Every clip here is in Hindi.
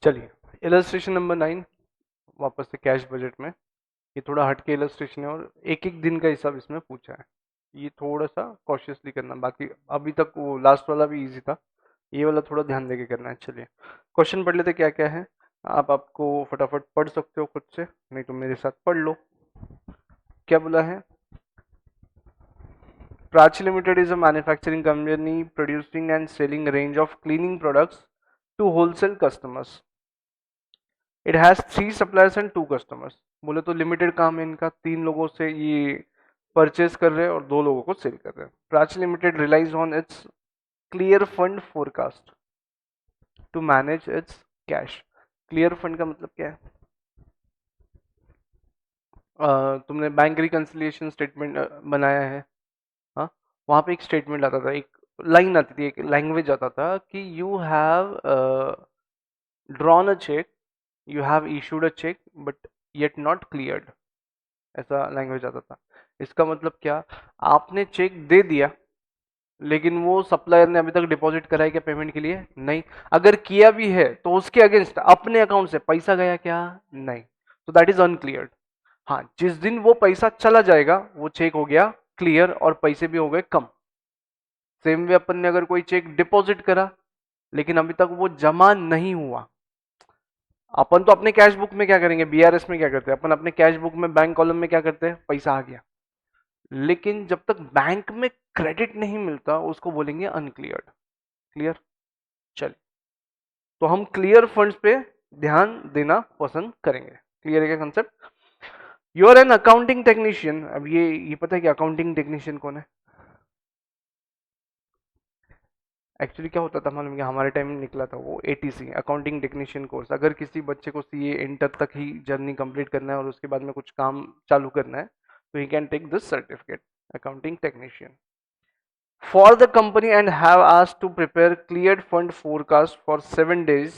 चलिए इलस्ट्रेशन नंबर 9, वापस से कैश बजट में। ये थोड़ा हटके इलस्ट्रेशन है और एक एक दिन का हिसाब इसमें पूछा है। ये थोड़ा सा कॉशियसली करना, बाकी अभी तक वो लास्ट वाला भी इजी था, ये वाला थोड़ा ध्यान देके करना है। चलिए क्वेश्चन पढ़ लेते क्या क्या है। आपको फटाफट पढ़ सकते हो खुद से, नहीं तो मेरे साथ पढ़ लो। क्या बोला है? Prachi Limited is a manufacturing company producing and selling a range of cleaning products to wholesale customers. It has 3 suppliers and 2 customers. बोले तो लिमिटेड काम है इनका, 3 लोगों से ये परचेज कर रहे हैं और 2 लोगों को सेल कर रहे हैं। Prachi limited relies on its clear fund forecast to manage its cash. Clear fund का मतलब क्या है? तुमने बैंक रिकंसिलिएशन स्टेटमेंट बनाया है, हाँ, वहां पे एक स्टेटमेंट आता था, एक लाइन आती थी, एक लैंग्वेज आता था कि you have drawn a cheque, you have issued a cheque but yet not cleared, ऐसा लैंग्वेज आता था। इसका मतलब क्या? आपने चेक दे दिया लेकिन वो सप्लायर ने अभी तक डिपॉजिट कराया क्या पेमेंट के लिए? नहीं। अगर किया भी है तो उसके अगेंस्ट अपने अकाउंट से पैसा गया क्या? नहीं। तो दैट इज अनक्लियर्ड। हाँ, जिस दिन वो पैसा चला जाएगा वो चेक हो गया क्लियर और पैसे भी हो गए कम। सेम वे अपन ने अगर कोई चेक डिपॉजिट करा लेकिन अभी तक वो जमा नहीं हुआ, अपन तो अपने कैश बुक में क्या करेंगे, बीआरएस में क्या करते हैं अपन, अपने कैश बुक में बैंक कॉलम में क्या करते हैं, पैसा आ गया। लेकिन जब तक बैंक में क्रेडिट नहीं मिलता उसको बोलेंगे अनक्लियर्ड। क्लियर? चलिए, तो हम क्लियर फंड्स पे ध्यान देना पसंद करेंगे। क्लियर है क्या concept? You are an accounting technician. अब ये पता है कि अकाउंटिंग टेक्नीशियन कौन है? एक्चुअली क्या होता था मालूम, कि हमारे टाइम में निकला था वो एटीसी, अकाउंटिंग टेक्नीशियन कोर्स। अगर किसी बच्चे को सीए इंटर तक ही जर्नी कंप्लीट करना है और उसके बाद में कुछ काम चालू करना है तो he can take this certificate, accounting technician, for the company and have asked to prepare cleared fund forecast for 7 days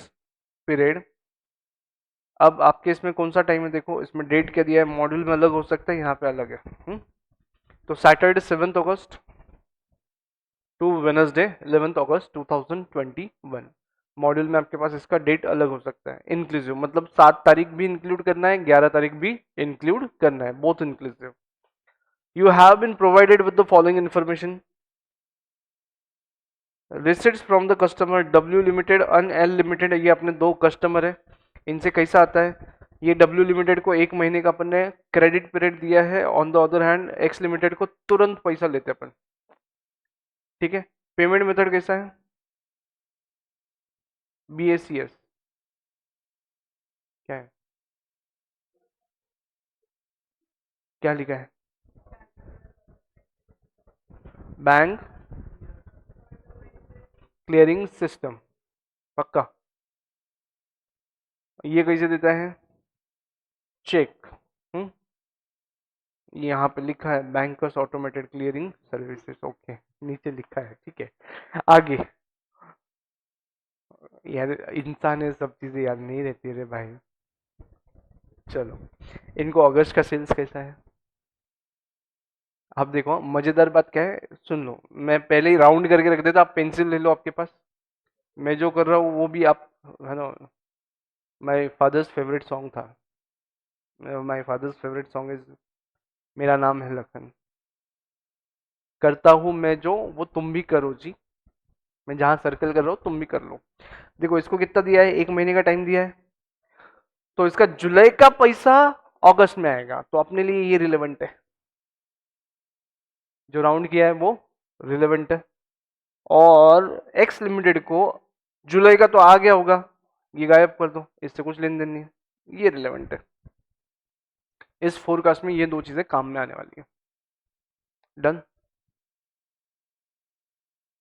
period. अब आपके इसमें कौन सा टाइम है देखो, इसमें डेट क्या दिया है, मॉड्यूल में अलग हो सकता है, यहाँ पे अलग है। तो Saturday 7 August to Wednesday 11 August 2021। Module में आपके पास इसका डेट अलग हो सकता है, इंक्लूसिव मतलब 7 तारीख भी इंक्लूड करना है, 11 तारीख भी इंक्लूड करना है, both inclusive. You have been provided with the following information: receipts from the customer W limited and L limited. ये अपने 2 कस्टमर है, इनसे कैसा आता है, ये डब्ल्यू लिमिटेड को 1 महीने का अपन ने क्रेडिट पीरियड दिया है, on the other hand axe limited को तुरंत पैसा लेते अपन। ठीक है, पेमेंट मेथड कैसा है? बीएसीएस क्या है, क्या लिखा है? बैंक क्लियरिंग सिस्टम, पक्का? ये कैसे देता है? चेक। हम्म, यहाँ पे लिखा है bankers automated clearing services, okay, नीचे लिखा है, ठीक है। आगे, यार इंसान है, सब चीजें याद नहीं रहती रे भाई। चलो, इनको अगस्त का सेल्स कैसा है? आप देखो, मजेदार बात क्या है, सुन लो, मैं पहले ही राउंड करके रख देता, आप पेंसिल ले लो आपके पास, मैं जो कर रहा हूँ वो भी आप, है ना, माय फादर्स फेवरेट सॉन्ग था, my father's favourite song is मेरा नाम है लखन, करता हूँ मैं जो वो तुम भी करो जी, मैं जहां सर्कल कर रहा हूँ तुम भी कर लो। देखो इसको कितना दिया है, 1 महीने का टाइम दिया है, तो इसका जुलाई का पैसा अगस्त में आएगा, तो अपने लिए ये रिलेवेंट है, जो राउंड किया है वो रिलेवेंट है। और एक्स लिमिटेड को जुलाई का तो आ गया होगा, ये गायब कर दो, इससे कुछ लेन देन नहीं है, ये रिलेवेंट है। इस फोरकास्ट में ये 2 चीजें काम में आने वाली है। डन?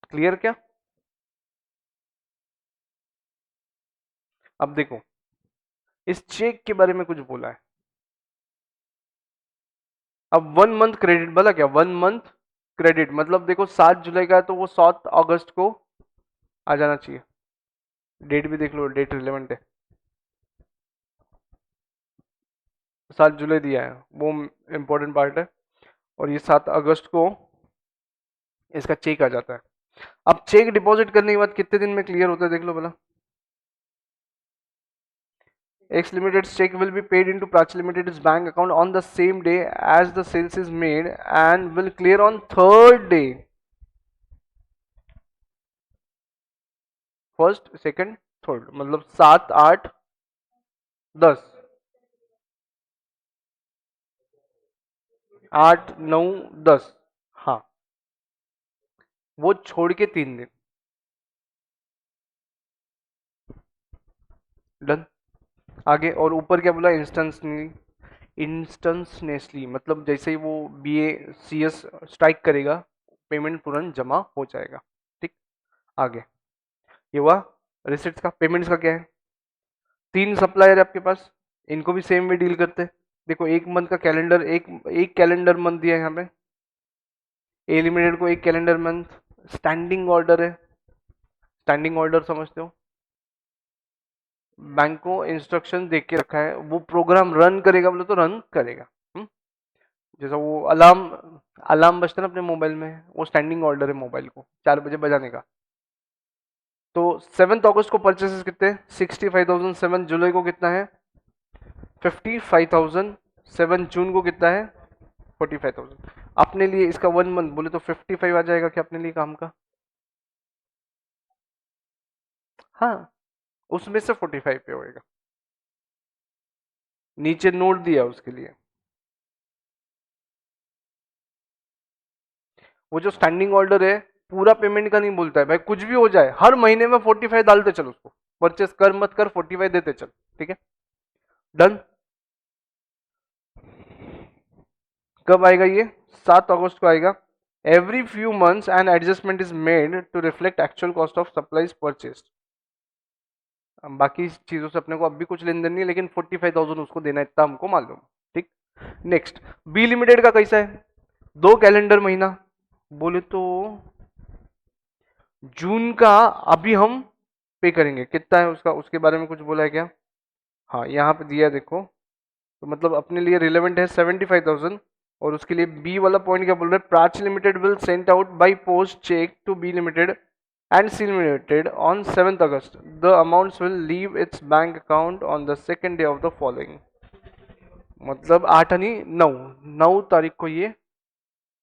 क्लियर क्या? अब देखो, इस चेक के बारे में कुछ बोला है। अब 1 मंथ क्रेडिट बोला, क्या 1 मंथ क्रेडिट मतलब देखो 7 जुलाई का है तो वो 7 अगस्त को आ जाना चाहिए। डेट भी देख लो, डेट रिलेवेंट है, 7 जुलाई दिया है वो इंपॉर्टेंट पार्ट है, और ये 7 अगस्त को इसका चेक आ जाता है। अब चेक डिपॉजिट करने के बाद कितने दिन में क्लियर होता है देख लो भला। X Limited's check will be paid into Prachi Limited's bank account on the same day as the sales is made and will clear on third day. First second third, मतलब 7 8 10, 8 9 10, हाँ वो छोड़ के 3 दिन। डन। आगे और ऊपर क्या बोला, इंस्टेंसनेसली, मतलब जैसे ही वो BACS स्ट्राइक करेगा पेमेंट तुरंत जमा हो जाएगा। ठीक, आगे ये हुआ रिसिट्स का। पेमेंट्स का क्या है, 3 सप्लायर है आपके पास, इनको भी सेम वे डील करते हैं। देखो एक मंथ का कैलेंडर, एक कैलेंडर मंथ दिया है यहाँ पे, ए लिमिटेड को एक कैलेंडर मंथ। स्टैंडिंग ऑर्डर है, स्टैंडिंग ऑर्डर समझते हो, बैंक को इंस्ट्रक्शन दे के रखा है, वो प्रोग्राम रन करेगा बोले तो रन करेगा। जैसा वो अलार्म अलार्म बजता है ना अपने मोबाइल में, वो स्टैंडिंग ऑर्डर है मोबाइल को 4 बजे बजाने का। तो 7 अगस्त को परचेसेस कितने, 65,000। 7 जुलाई को कितना है, 55,000। 7 जून को कितना है, 45,000। अपने लिए इसका 1 मंथ बोले तो 55 आ जाएगा क्या अपने लिए काम का, हाँ उसमें से 45 पे होएगा। नीचे नोट दिया उसके लिए। वो जो स्टैंडिंग ऑर्डर है पूरा पेमेंट का नहीं बोलता है भाई, कुछ भी हो जाए हर महीने में 45 डालते चलो उसको, परचेस कर मत कर 45 देते चल, ठीक है डन। कब आएगा ये, 7 अगस्त को आएगा। Every few months an adjustment is made to reflect actual cost of supplies purchased. बाकी चीजों से अपने को अब भी कुछ लेन देन नहीं है, लेकिन 45,000 उसको देना है, इतना हमको मालूम। ठीक, नेक्स्ट बी लिमिटेड का कैसा है, 2 कैलेंडर महीना बोले तो जून का अभी हम पे करेंगे, कितना है उसका, उसके बारे में कुछ बोला है क्या, हाँ यहाँ पे दिया है देखो। तो मतलब अपने लिए रिलेवेंट है 75,000। और उसके लिए बी वाला पॉइंट क्या बोल रहा है, Prachi limited will send out by post cheque to B limited and C Limited on 7th August. The amounts will leave its bank account on the second day of the following. मतलब 8 यानी 9 तारीख को ये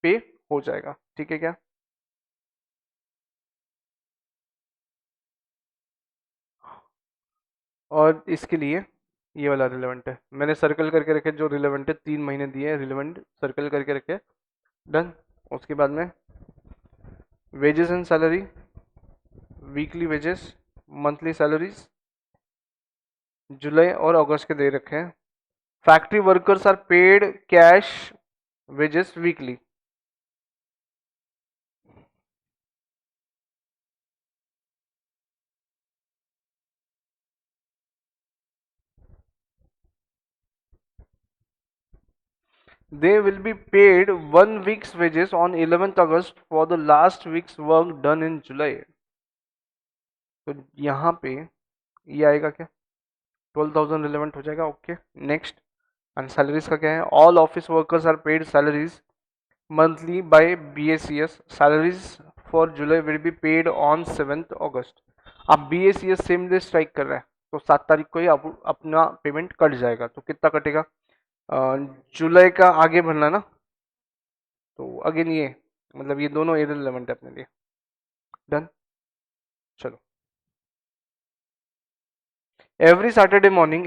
पे हो जाएगा, ठीक है क्या। और इसके लिए ये वाला रिलेवेंट है, मैंने सर्कल करके रखे जो रिलेवेंट है, 3 महीने दिए हैं रिलेवेंट, सर्कल करके रखे, डन। उसके बाद में wages and salary, weekly wages, monthly salaries जुलाई और अगस्त के दे रखे हैं। Factory workers are paid cash wages weekly. They will be paid 1 week's wages on 11th August for the last week's work done in July. तो यहाँ पे ये आएगा क्या, 12,000 रिलेवेंट हो जाएगा, ओके नेक्स्ट। एंड सैलरीज का क्या है, all office workers are paid salaries monthly by BACS। Salaries for July will be paid on 7th August। अब BACS सेम डे स्ट्राइक कर रहा है तो 7 तारीख को ही अपना पेमेंट कट जाएगा। तो कितना कटेगा, जुलाई का आगे भरना ना, तो अगेन ये मतलब ये दोनों इररिलेवेंट है अपने लिए, डन। चलो every Saturday morning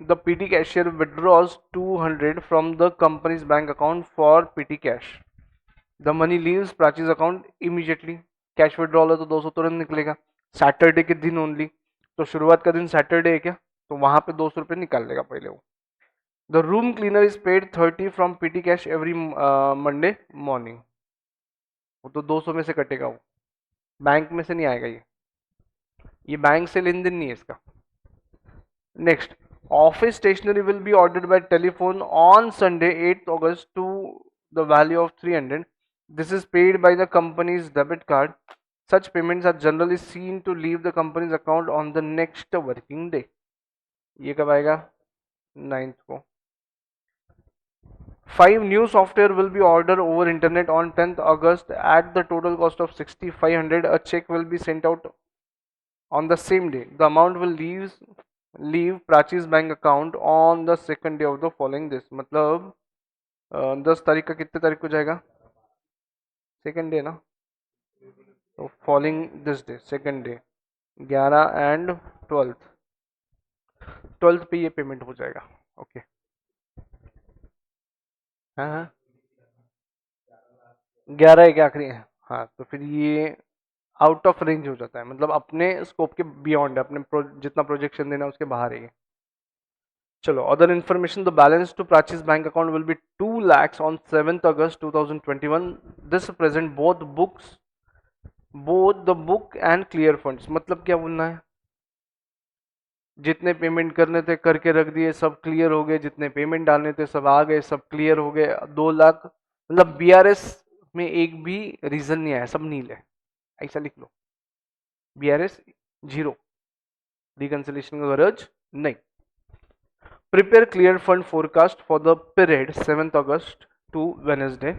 the PT cashier withdraws 200 from the company's bank account for PT cash. The money leaves Prachi's account immediately. Cash withdrawal है तो 200 तुरंत निकलेगा, सैटरडे के दिन ओनली। तो शुरुआत का दिन सैटरडे है क्या, तो वहां पे 200 रुपये निकाल लेगा पहले वो। The room cleaner is paid 30 from PT cash every Monday morning. वो तो 200 में से कटेगा, वो बैंक में से नहीं आएगा, ये बैंक से लेन देन नहीं है इसका। Next, office stationery will be ordered by telephone on Sunday 8th August to the value of 300। This is paid by the company's debit card. Such payments are generally seen to leave the company's account on the next working day. ये कब आएगा, 9th को। 5 new software will be ordered over internet on 10th August at the total cost of 6,500. A check will be sent out on the same day. The amount will leave Prachi's bank account on the second day of the following this. मतलब 10 तारीख का कितने तारीख को जाएगा? सेकेंड डे ना, तो following this day second day 11 and 12th पे ये पेमेंट हो जाएगा. ओके. हाँ हाँ, 11 एक आखिरी है. हाँ तो फिर ये आउट ऑफ रेंज हो जाता है, मतलब अपने स्कोप के बियॉन्ड है, अपने जितना प्रोजेक्शन देना है उसके बाहर है ये. चलो, other information. The balance to Prachi's bank account will be 2 lakhs on 7th August 2021. This present both the book and clear funds. मतलब क्या बोलना है? जितने पेमेंट करने थे करके रख दिए, सब क्लियर हो गए. जितने पेमेंट डालने थे सब आ गए, सब क्लियर हो गए. 2 लाख मतलब बीआरएस में एक भी रीजन नहीं आया, सब नील है. ऐसा लिख लो, बीआरएस जीरो, रिकंसिलेशन का गरज नहीं. Prepare clear fund forecast for the period 7th August to Wednesday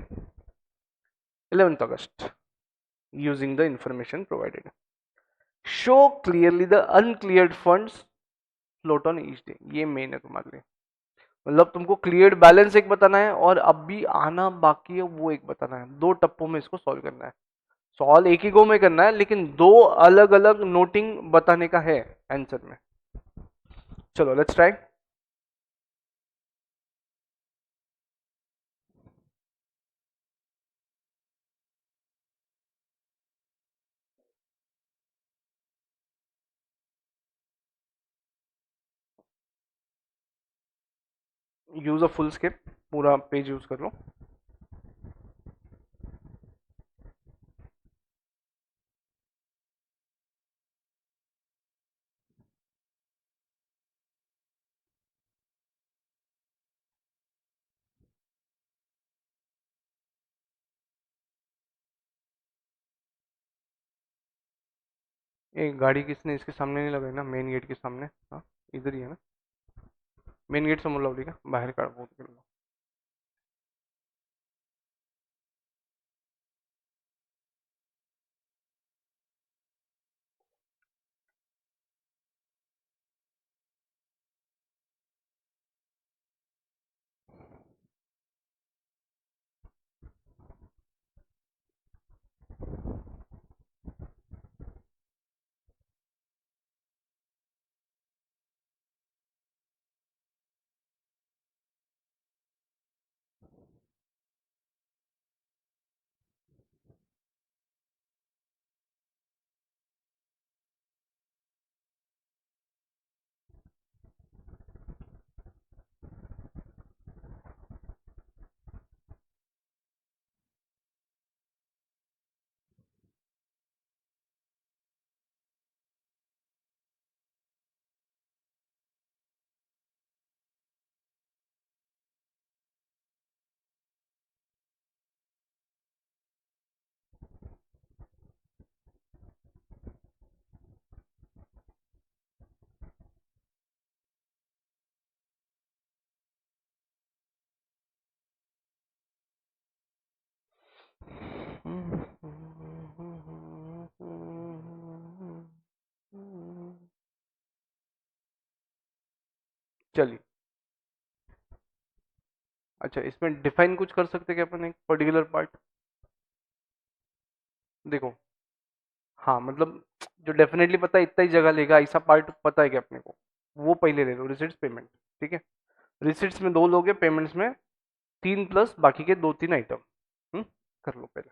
11th August using the information provided. Show clearly the uncleared funds float on each day. ये मेन है तुम्हारे लिए. मतलब तुमको क्लियर्ड बैलेंस एक बताना है और अब भी आना बाकी है वो एक बताना है. 2 टप्पों में इसको सॉल्व करना है. सॉल्व एक ही गो में करना है, लेकिन 2 अलग-अलग नोटिंग बताने का है आंसर में. चलो let's try. Use a foolscap, पूरा पेज यूज कर लो. एक गाड़ी किसने इसके सामने नहीं लगाई ना, मेन गेट के सामने. हाँ, इधर ही है ना. मेन गेट समोर लावली का, बाहेर काढ बहुत केलं. चलिए. अच्छा, इसमें डिफाइन कुछ कर सकते क्या अपन, एक पर्टिकुलर पार्ट? देखो, हाँ मतलब जो डेफिनेटली पता है इतना ही जगह लेगा, ऐसा पार्ट पता है क्या अपने को? वो पहले ले लो, रिसिट्स पेमेंट. ठीक है, रिसिट्स में 2 लोगे, पेमेंट्स में 3 प्लस बाकी के 2-3 आइटम. कर लो पहले.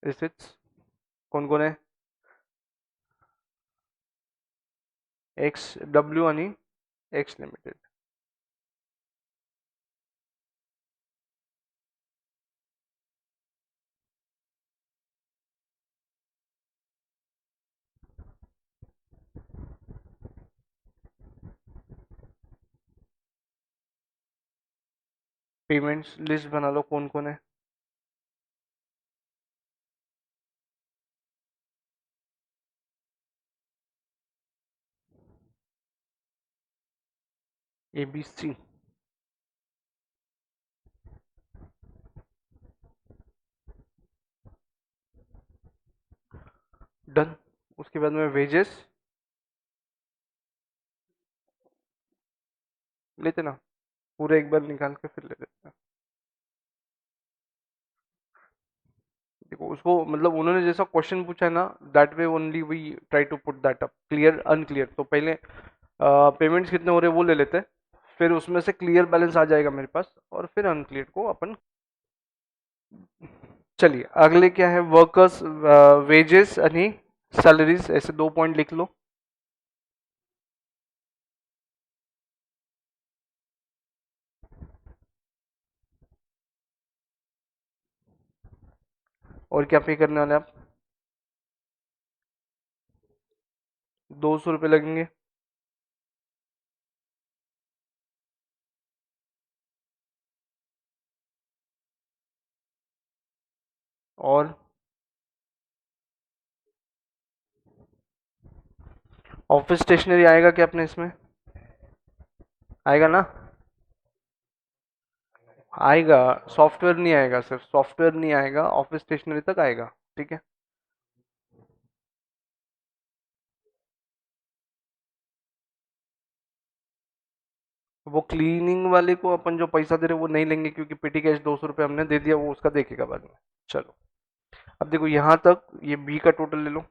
रिसिट्स कौन कौन है? एक्स डब्ल्यू आणि एक्स लिमिटेड. पेमेंट्स लिस्ट बना लो, कौन कौन है? ABC. डन। उसके बाद में वेजेस लेते ना, पूरे एक बार निकाल के फिर ले लेते हैं। देखो उसको मतलब उन्होंने जैसा क्वेश्चन पूछा है ना, that way only we try to put that up, clear unclear. तो पहले पेमेंट्स कितने हो रहे हैं वो ले लेते हैं, फिर उसमें से क्लियर बैलेंस आ जाएगा मेरे पास, और फिर अनक्लियर को अपन। चलिए अगले क्या है, वर्कर्स वेजेस यानी सैलरीज, ऐसे 2 पॉइंट लिख लो। और क्या पे करने वाले आप? 200 रुपये लगेंगे। और ऑफिस स्टेशनरी आएगा क्या अपने इसमें? आएगा ना? आएगा। सॉफ्टवेयर नहीं आएगा, सिर्फ सॉफ्टवेयर नहीं आएगा, ऑफिस स्टेशनरी तक आएगा। ठीक है। वो क्लीनिंग वाले को अपन जो पैसा दे रहे हैं वो नहीं लेंगे, क्योंकि पेटी कैश 200 रुपये हमने दे दिया, वो उसका देखेगा बाद में। चलो अब देखो यहाँ तक ये बी का टोटल ले लो।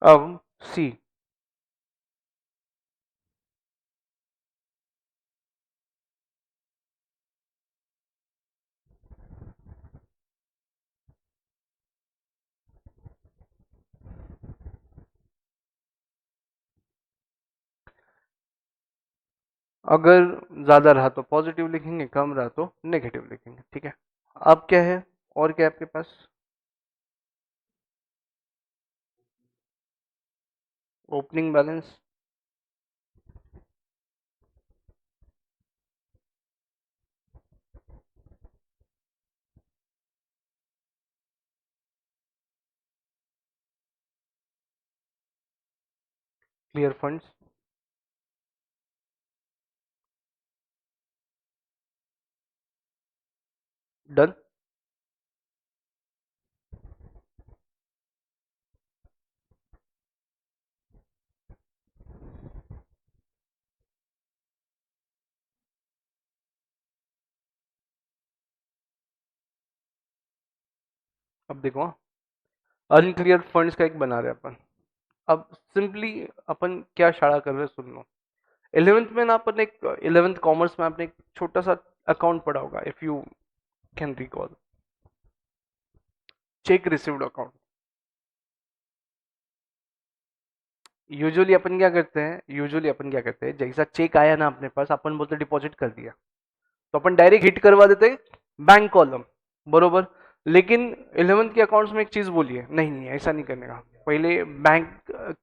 अब सी। अगर ज्यादा रहा तो पॉजिटिव लिखेंगे, कम रहा तो नेगेटिव लिखेंगे। ठीक है। अब क्या है, और क्या है आपके पास? Opening balance. Clear funds. Done. अब देखो अनक्लियर फंड्स का एक बना रहे हैं अपन। अब सिंपली अपन क्या शाड़ा कर रहे हैं सुन लो। 11th में ना अपन एक 11th कॉमर्स में आपने एक छोटा सा अकाउंट पढ़ा होगा, if you can recall, cheque received account. Usually अपन क्या करते हैं, जैसा चेक आया ना अपने पास, अपन बोलते डिपॉजिट कर दिया, तो अपन डायरेक्ट हिट करवा देते बैंक कॉलम, बरोबर। लेकिन 11th के अकाउंट्स में एक चीज बोलिए, नहीं नहीं ऐसा नहीं करने का, पहले बैंक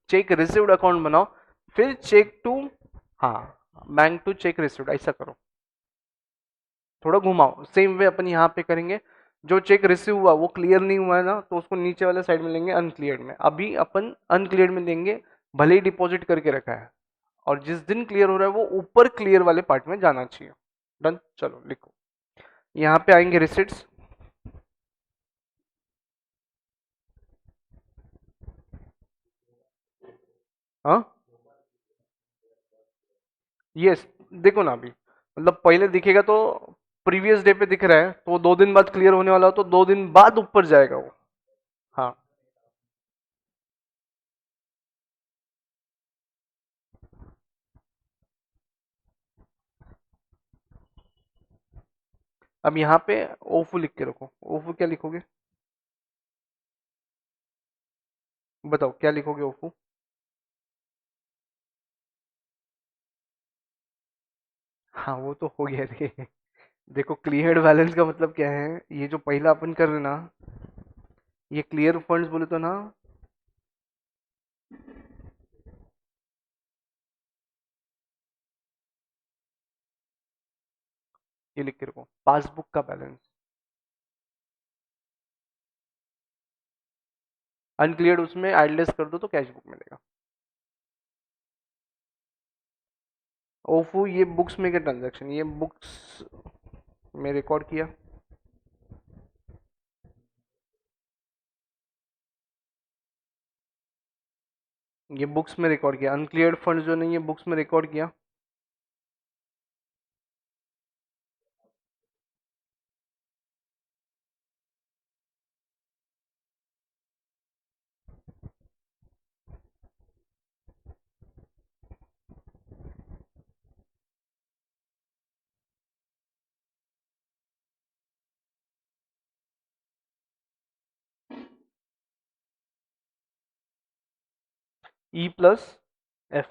चेक रिसीव्ड अकाउंट बनाओ, फिर चेक टू, हाँ, बैंक टू चेक रिसीव्ड ऐसा करो। थोड़ा घुमाओ, सेम वे अपन यहाँ पे करेंगे। जो चेक रिसीव हुआ वो क्लियर नहीं हुआ है ना, तो उसको नीचे वाले साइड में लेंगे अनक्लियर्ड में। अभी अपन अनक्लियर्ड में लेंगे, भले ही डिपॉजिट करके रखा है, और जिस दिन क्लियर हो रहा है वो ऊपर क्लियर वाले पार्ट में जाना चाहिए। डन। चलो लिखो, यहाँ पे आएंगे रिसिट्स। हाँ, यस। देखो ना अभी, मतलब पहले दिखेगा तो प्रीवियस डे पे दिख रहा है, तो 2 दिन बाद क्लियर होने वाला हो तो 2 दिन बाद ऊपर जाएगा वो। हाँ। अब यहाँ पे ओफू लिख के रखो। ओफू क्या लिखोगे? बताओ क्या लिखोगे ओफू? हाँ वो तो हो गया रे। देखो क्लियर्ड बैलेंस का मतलब क्या है, ये जो पहला अपन कर रहे ना, ये क्लियर फंड्स बोले तो ना, ये लिख के रखो, पासबुक का बैलेंस। अनक्लियर्ड उसमें एडलेस कर दो तो कैश बुक मिलेगा। ओफो ये बुक्स में क्या ट्रांजैक्शन, ये बुक्स में रिकॉर्ड किया, ये बुक्स में रिकॉर्ड किया, अनक्लियर्ड फंड जो नहीं है बुक्स में रिकॉर्ड किया। ई प्लस एफ,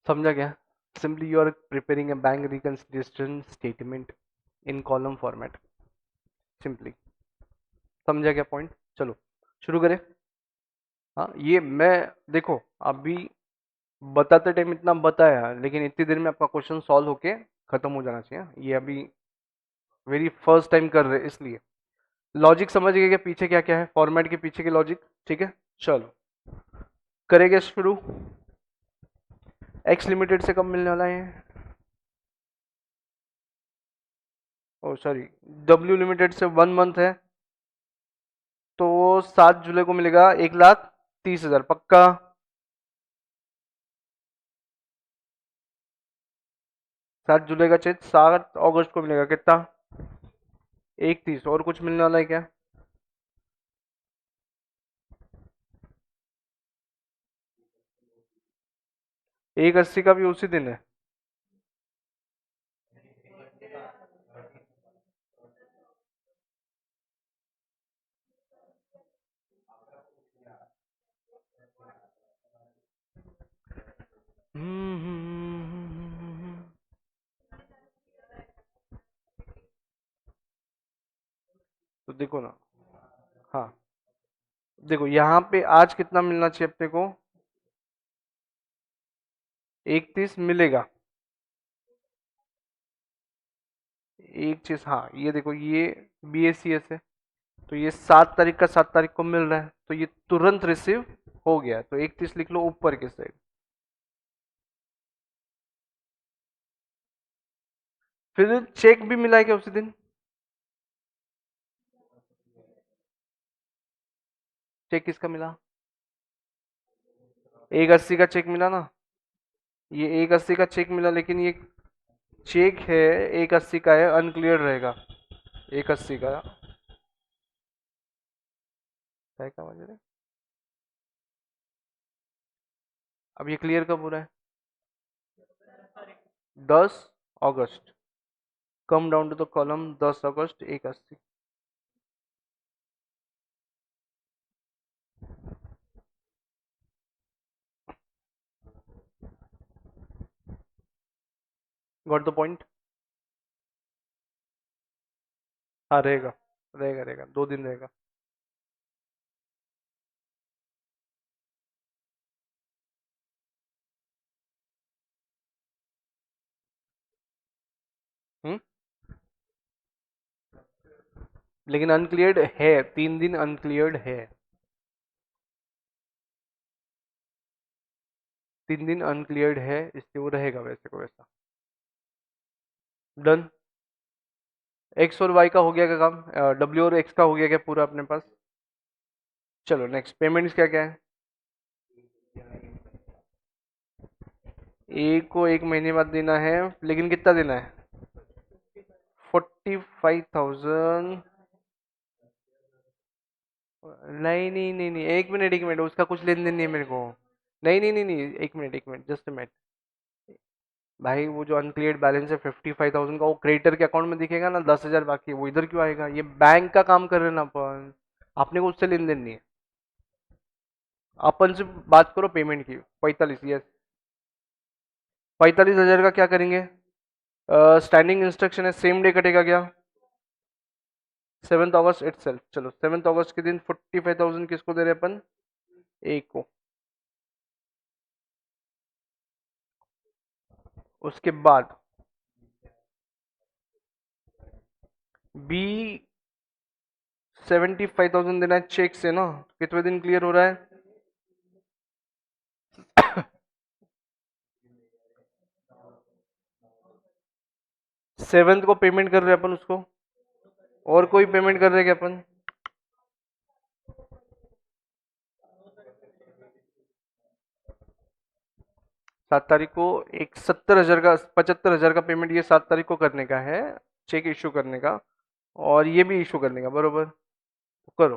समझा क्या? Simply you are preparing a bank reconciliation statement in column format, simply. समझा क्या पॉइंट? चलो शुरू करें। हाँ ये मैं, देखो अभी बताते टाइम इतना बताया, लेकिन इतनी देर में आपका क्वेश्चन सॉल्व होके खत्म हो जाना चाहिए। ये अभी वेरी फर्स्ट टाइम कर रहे इसलिए लॉजिक समझ गए कि पीछे क्या क्या है, फॉर्मेट के पीछे के लॉजिक, ठीक है। चलो करेंगे शुरू। एक्स लिमिटेड से कब मिलने वाला है? ओ सॉरी, डब्ल्यू लिमिटेड से 1 मंथ है, तो 7 जुलाई को मिलेगा 1,30,000 पक्का। 7 जुलाई का चेक 7 अगस्त को मिलेगा कितना? 1,30। और कुछ मिलने वाला है क्या? 1,80 का भी उसी दिन है। तो देखो ना, हाँ देखो यहाँ पे आज कितना मिलना चाहिए अपने को? 1,30 मिलेगा। एक चीज, हाँ ये देखो, ये BACS है, तो ये 7 तारीख का 7 तारीख को मिल रहा है, तो ये तुरंत रिसीव हो गया, तो 1,30 लिख लो ऊपर की साइड। फिर चेक भी मिला है क्या उसी दिन? चेक किसका मिला? 1,80 का चेक मिला ना, ये 1,80 का चेक मिला, लेकिन ये चेक है 1,80 का है, अनक्लियर रहेगा 1,80 का। क्या का वजह? अब ये क्लियर कब हो रहा है? 10 अगस्त। Come down to the column 10 August 1,80। Got the point? हाँ रहेगा, रहेगा रहेगा 2 दिन रहेगा। हम्म, लेकिन अनक्लियर्ड है, 3 दिन अनक्लियर्ड है, 3 दिन अनक्लियर्ड है, इसलिए वो रहेगा वैसे को वैसा। डन। एक्स और वाई का हो गया क्या काम? डब्ल्यू और एक्स का हो गया क्या पूरा अपने पास? चलो नेक्स्ट, पेमेंट्स क्या क्या है? ए को 1 महीने बाद देना है, लेकिन कितना देना है? 45,000। नहीं नहीं नहीं नहीं, एक मिनट, उसका कुछ लेन देन नहीं है मेरे को। नहीं नहीं नहीं नहीं, एक मिनट जस्ट मिनट। भाई वो जो अनक्लियर्ड बैलेंस है 55,000 का, वो क्रेडिटर के अकाउंट में दिखेगा ना, 10,000 बाकी है, वो इधर क्यों आएगा? ये बैंक का काम कर रहे हैं ना अपन, आपने को उससे लेन देन नहीं है। अपन से बात करो पेमेंट की। 45, यस। 45,000 का क्या करेंगे? स्टैंडिंग इंस्ट्रक्शन है, सेम डे कटेगा क्या? 7 अगस्त इट सेल्फ। चलो 7 अगस्त के दिन 45,000 किसको दे रहे हैं अपन? ए को। उसके बाद बी 75,000 देना है चेक से ना, कितने दिन क्लियर हो रहा है? 7th को पेमेंट कर रहे हैं अपन उसको, और कोई पेमेंट कर रहे हैं क्या अपन? 7 तारीख को एक 70,000 का, 75,000 का पेमेंट ये 7 तारीख को करने का है, चेक इशू करने का, और ये भी इशू करने का, बरोबर? तो करो।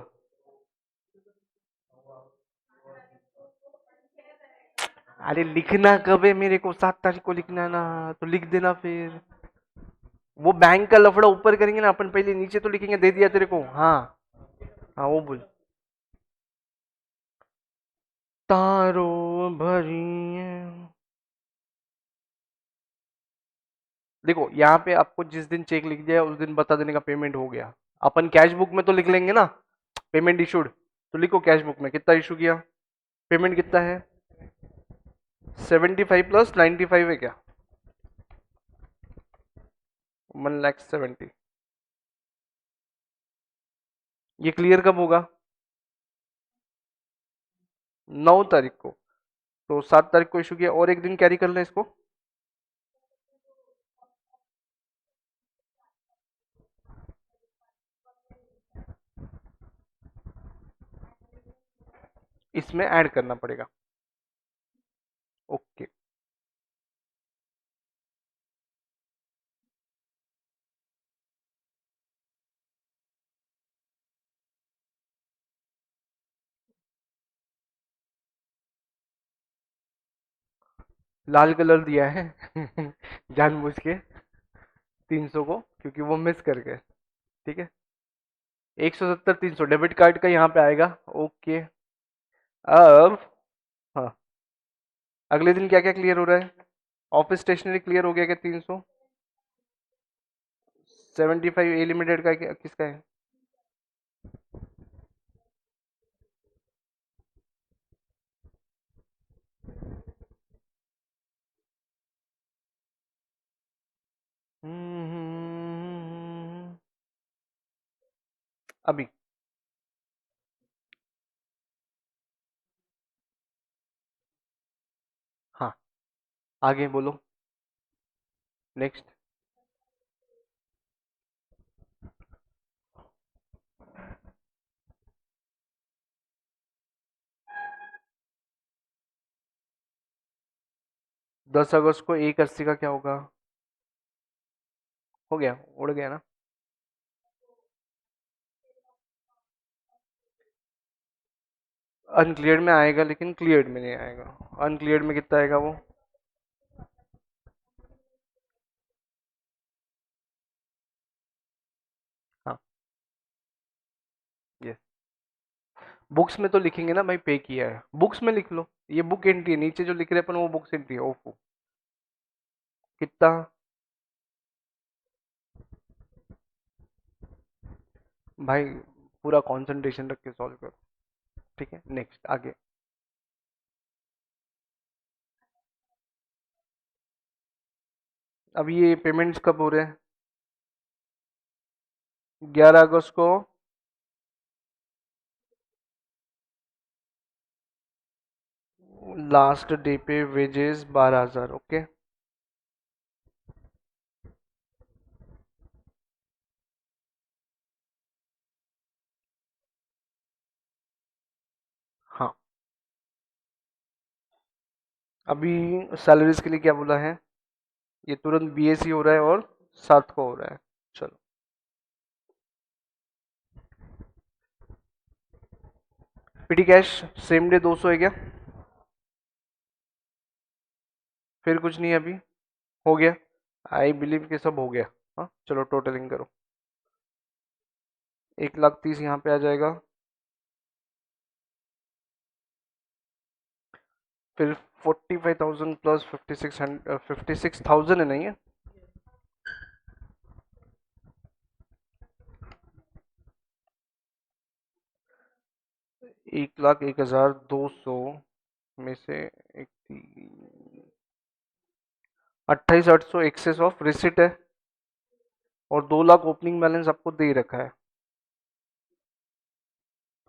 अरे लिखना कब है मेरे को? 7 तारीख को लिखना है ना, तो लिख देना फिर। वो बैंक का लफड़ा ऊपर करेंगे ना अपन, पहले नीचे तो लिखेंगे, दे दिया तेरे को, हाँ। हाँ वो बोल। तारो भरी है। देखो यहाँ पे आपको जिस दिन चेक लिख दिया उस दिन बता देने का पेमेंट हो गया। अपन कैश बुक में तो लिख लेंगे ना, पेमेंट इशूड, तो लिखो कैश बुक में कितना इशू किया, पेमेंट कितना है, 75 प्लस 95 है क्या, 1,70,000। ये क्लियर कब होगा? 9 तारीख को। तो 7 तारीख को इशू किया, और एक दिन कैरी कर लें इसको। इसमें ऐड करना पड़ेगा। ओके। लाल कलर दिया है जानबूझ के, 300 को, क्योंकि वो मिस कर गए। ठीक है, 170 300 डेबिट कार्ड का यहाँ पे आएगा। ओके। अब हाँ, अगले दिन क्या क्या क्लियर हो रहा है? ऑफिस स्टेशनरी क्लियर हो गया क्या? 300। 75 ए लिमिटेड का किसका है? हम्म, अभी। हाँ, आगे बोलो। नेक्स्ट। 10 अगस्त को 1,80 का क्या होगा? हो गया, उड़ गया ना। अनक्लियर्ड में आएगा, लेकिन क्लियर्ड में नहीं आएगा। अनक्लियर्ड में कितना आएगा वो? हाँ, ये बुक्स में तो लिखेंगे ना भाई, पे किया है, बुक्स में लिख लो। ये बुक एंट्री है, नीचे जो लिख रहे हैं अपन वो बुक्स एंट्री है। ओफो, कितना? भाई पूरा कंसंट्रेशन रख के सॉल्व करो। ठीक है, नेक्स्ट आगे। अब ये पेमेंट्स कब हो रहे हैं? 11 अगस्त को। लास्ट डे पे वेजेस 12,000। ओके। हाँ, अभी सैलरीज के लिए क्या बोला है? ये तुरंत बीएससी हो रहा है और 7 को हो रहा है। चलो, पिटी कैश सेम डे 200 है क्या? फिर कुछ नहीं है अभी? हो गया? आई बिलीव कि सब हो गया। हाँ चलो, टोटलिंग करो। 1,30,000 यहाँ पे आ जाएगा। फिर 45,000 प्लस 5600, 56,000 है नहीं है? 1,01,200 में से एक 28,800 एक्सेस ऑफ रिसिट है, और 2 लाख ओपनिंग बैलेंस आपको दे ही रखा है।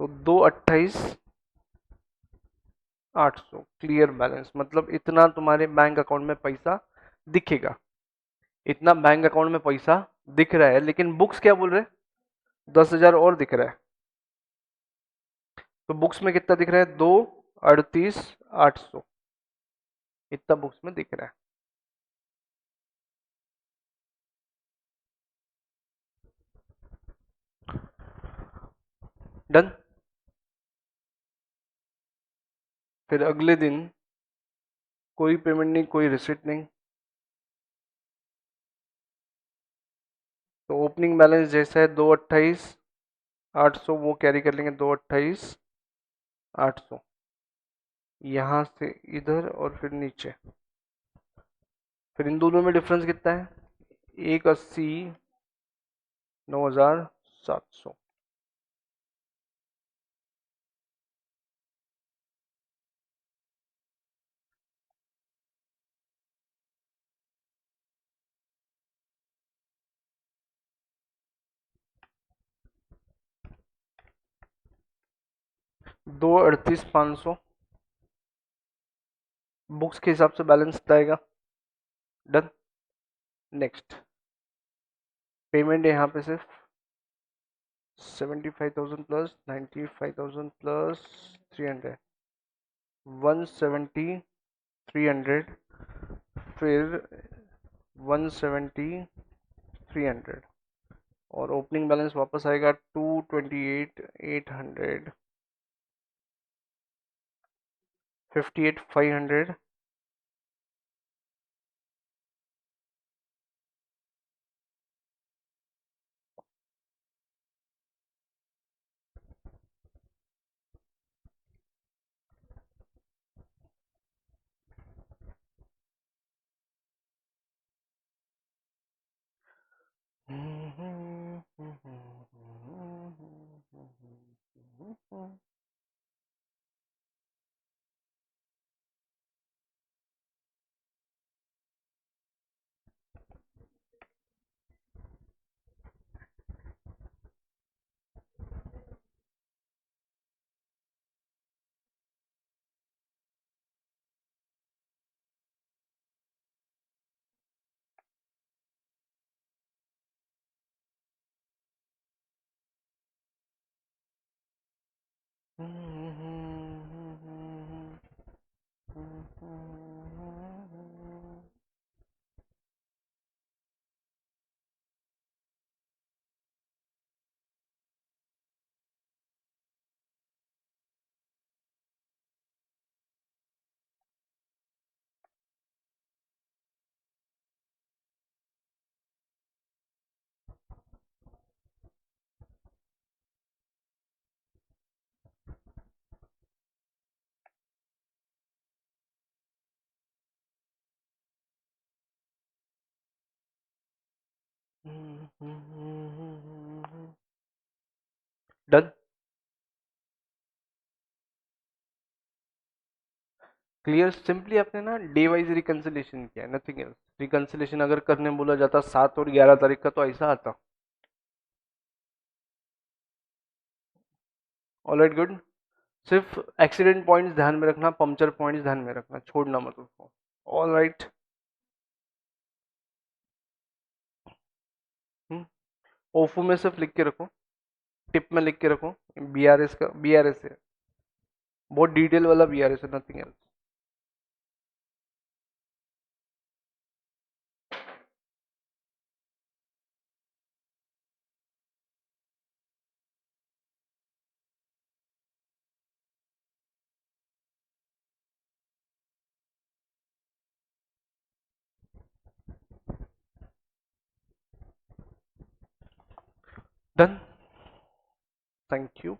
तो 2,28,800 क्लियर बैलेंस, मतलब इतना तुम्हारे बैंक अकाउंट में पैसा दिखेगा। इतना बैंक अकाउंट में पैसा दिख रहा है, लेकिन बुक्स क्या बोल रहे हैं, 10,000 और दिख रहा है। तो बुक्स में कितना दिख रहा है, 2,38,800, इतना बुक्स में दिख रहा है। डन। फिर अगले दिन कोई पेमेंट नहीं, कोई रिसिप्ट नहीं, तो ओपनिंग बैलेंस जैसा है 2,28,800 वो कैरी कर लेंगे, 2,28,800 यहाँ से इधर और फिर नीचे। फिर इन दोनों में डिफरेंस कितना है, 1,80,9,700। 2,38,500 बुक्स के हिसाब से बैलेंस आएगा। डन। नेक्स्ट पेमेंट यहाँ पे सिर्फ 75,000 प्लस 95,000 प्लस 300, 170,300, फिर 170,300, और ओपनिंग बैलेंस वापस आएगा 228,800, 58,500, डन। क्लियर। सिंपली आपने ना डे वाइज रिकंसिलेशन किया है, नथिंग एल्स। रिकंसिलेशन अगर करने बोला जाता 7 और 11 तारीख का तो ऐसा आता। Alright, good. सिर्फ एक्सीडेंट पॉइंट्स ध्यान में रखना, पंक्चर पॉइंट्स ध्यान में रखना, छोड़ना मत उसको। ऑलराइट। ओफो में सिर्फ लिख के रखो, टिप में लिख के रखो, बीआरएस का, बीआरएस है, बहुत डिटेल वाला बीआरएस है, nothing else. Done. Thank you.